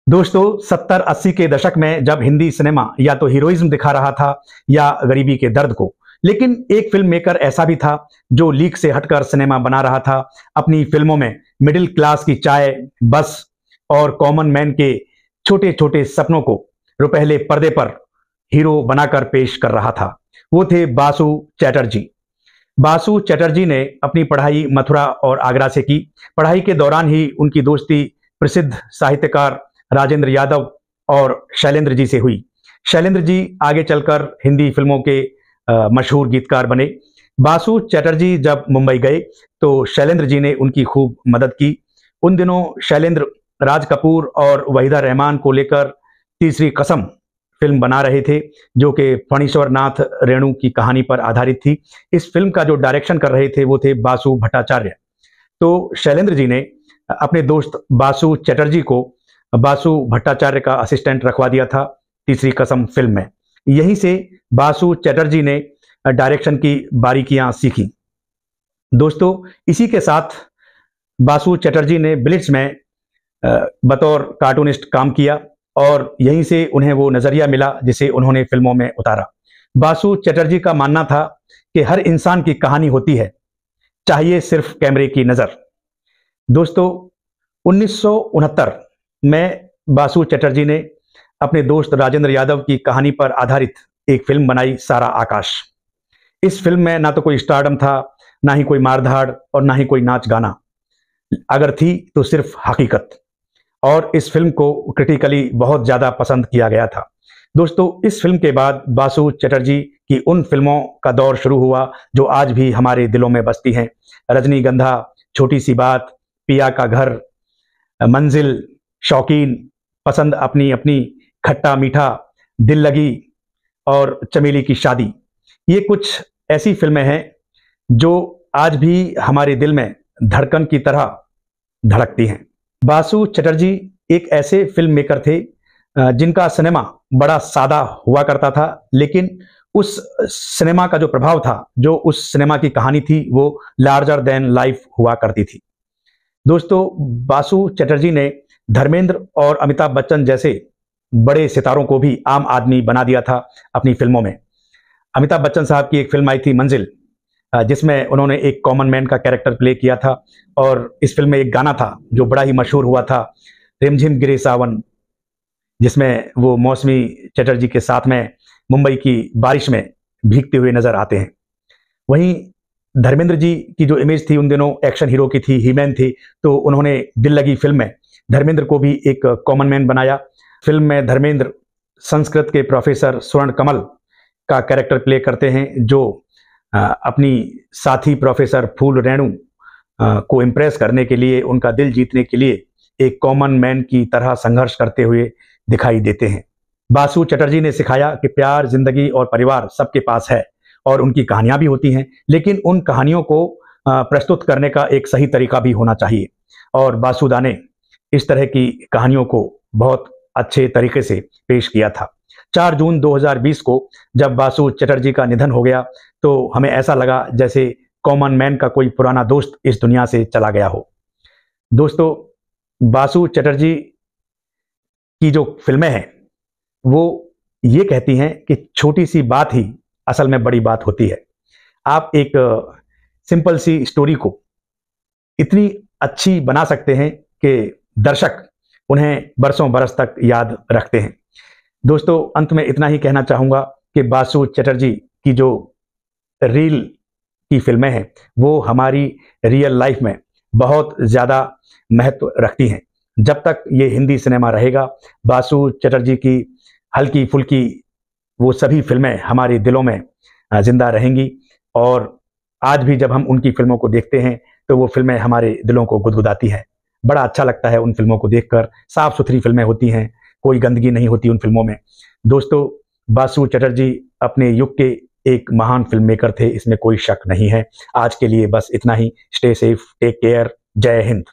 दोस्तों 70-80 के दशक में जब हिंदी सिनेमा या तो हीरोइज्म दिखा रहा था या गरीबी के दर्द को, लेकिन एक फिल्म मेकर ऐसा भी था जो लीक से हटकर सिनेमा बना रहा था। अपनी फिल्मों में मिडिल क्लास की चाय, बस और कॉमन मैन के छोटे छोटे सपनों को रुपहले पर्दे पर हीरो बनाकर पेश कर रहा था। वो थे बासु चैटर्जी। बासु चैटर्जी ने अपनी पढ़ाई मथुरा और आगरा से की। पढ़ाई के दौरान ही उनकी दोस्ती प्रसिद्ध साहित्यकार राजेंद्र यादव और शैलेंद्र जी से हुई। शैलेंद्र जी आगे चलकर हिंदी फिल्मों के मशहूर गीतकार बने। बासु चैटर्जी जब मुंबई गए तो शैलेंद्र जी ने उनकी खूब मदद की। उन दिनों शैलेंद्र राज कपूर और वहीदा रहमान को लेकर तीसरी कसम फिल्म बना रहे थे, जो कि फणीश्वर नाथ रेणु की कहानी पर आधारित थी। इस फिल्म का जो डायरेक्शन कर रहे थे वो थे बासु भट्टाचार्य। तो शैलेंद्र जी ने अपने दोस्त बासु चैटर्जी को बासु भट्टाचार्य का असिस्टेंट रखवा दिया था तीसरी कसम फिल्म में। यहीं से बासु चैटर्जी ने डायरेक्शन की बारीकियां सीखी। दोस्तों इसी के साथ बासु चैटर्जी ने ब्लिट्ज में बतौर कार्टूनिस्ट काम किया और यहीं से उन्हें वो नजरिया मिला जिसे उन्होंने फिल्मों में उतारा। बासु चैटर्जी का मानना था कि हर इंसान की कहानी होती है, चाहिए सिर्फ कैमरे की नजर। दोस्तों 1969 में बासु चैटर्जी ने अपने दोस्त राजेंद्र यादव की कहानी पर आधारित एक फिल्म बनाई, सारा आकाश। इस फिल्म में ना तो कोई स्टारडम था, ना ही कोई मारधाड़ और ना ही कोई नाच गाना, अगर थी तो सिर्फ हकीकत। और इस फिल्म को क्रिटिकली बहुत ज्यादा पसंद किया गया था। दोस्तों इस फिल्म के बाद बासु चैटर्जी की उन फिल्मों का दौर शुरू हुआ जो आज भी हमारे दिलों में बसती हैं। रजनीगंधा, छोटी सी बात, पिया का घर, मंजिल, शौकीन, पसंद अपनी अपनी, खट्टा मीठा, दिल लगी और चमेली की शादी। ये कुछ ऐसी फिल्में हैं जो आज भी हमारे दिल में धड़कन की तरह धड़कती हैं। बासु चैटर्जी एक ऐसे फिल्म मेकर थे जिनका सिनेमा बड़ा सादा हुआ करता था, लेकिन उस सिनेमा का जो प्रभाव था, जो उस सिनेमा की कहानी थी, वो लार्जर देन लाइफ हुआ करती थी। दोस्तों बासु चैटर्जी ने धर्मेंद्र और अमिताभ बच्चन जैसे बड़े सितारों को भी आम आदमी बना दिया था अपनी फिल्मों में। अमिताभ बच्चन साहब की एक फिल्म आई थी मंजिल, जिसमें उन्होंने एक कॉमन मैन का कैरेक्टर प्ले किया था। और इस फिल्म में एक गाना था जो बड़ा ही मशहूर हुआ था, रिमझिम गिरे सावन, जिसमें वो मौसमी चैटर्जी के साथ में मुंबई की बारिश में भीगते हुए नजर आते हैं। वहीं धर्मेंद्र जी की जो इमेज थी उन दिनों एक्शन हीरो की थी, हीमैन थी, तो उन्होंने दिल लगी फिल्म में धर्मेंद्र को भी एक कॉमन मैन बनाया। फिल्म में धर्मेंद्र संस्कृत के प्रोफेसर स्वर्ण कमल का कैरेक्टर प्ले करते हैं, जो अपनी साथी प्रोफेसर फूल रेणु को इम्प्रेस करने के लिए, उनका दिल जीतने के लिए एक कॉमन मैन की तरह संघर्ष करते हुए दिखाई देते हैं। बासु चैटर्जी ने सिखाया कि प्यार, जिंदगी और परिवार सबके पास है और उनकी कहानियां भी होती हैं, लेकिन उन कहानियों को प्रस्तुत करने का एक सही तरीका भी होना चाहिए। और बासुदा ने इस तरह की कहानियों को बहुत अच्छे तरीके से पेश किया था। 4 जून 2020 को जब बासु चैटर्जी का निधन हो गया तो हमें ऐसा लगा जैसे कॉमन मैन का कोई पुराना दोस्त इस दुनिया से चला गया हो। दोस्तों बासु चैटर्जी की जो फिल्में हैं वो ये कहती हैं कि छोटी सी बात ही असल में बड़ी बात होती है। आप एक सिंपल सी स्टोरी को इतनी अच्छी बना सकते हैं कि दर्शक उन्हें बरसों बरस तक याद रखते हैं। दोस्तों अंत में इतना ही कहना चाहूंगा कि बासु चैटर्जी की जो रील की फिल्में हैं वो हमारी रियल लाइफ में बहुत ज़्यादा महत्व रखती हैं। जब तक ये हिंदी सिनेमा रहेगा, बासु चैटर्जी की हल्की फुल्की वो सभी फिल्में हमारे दिलों में जिंदा रहेंगी। और आज भी जब हम उनकी फिल्मों को देखते हैं तो वो फिल्में हमारे दिलों को गुदगुदाती हैं। बड़ा अच्छा लगता है उन फिल्मों को देखकर। साफ सुथरी फिल्में होती हैं, कोई गंदगी नहीं होती उन फिल्मों में। दोस्तों बासु चैटर्जी अपने युग के एक महान फिल्म मेकर थे, इसमें कोई शक नहीं है। आज के लिए बस इतना ही। स्टे सेफ, टेक केयर, जय हिंद।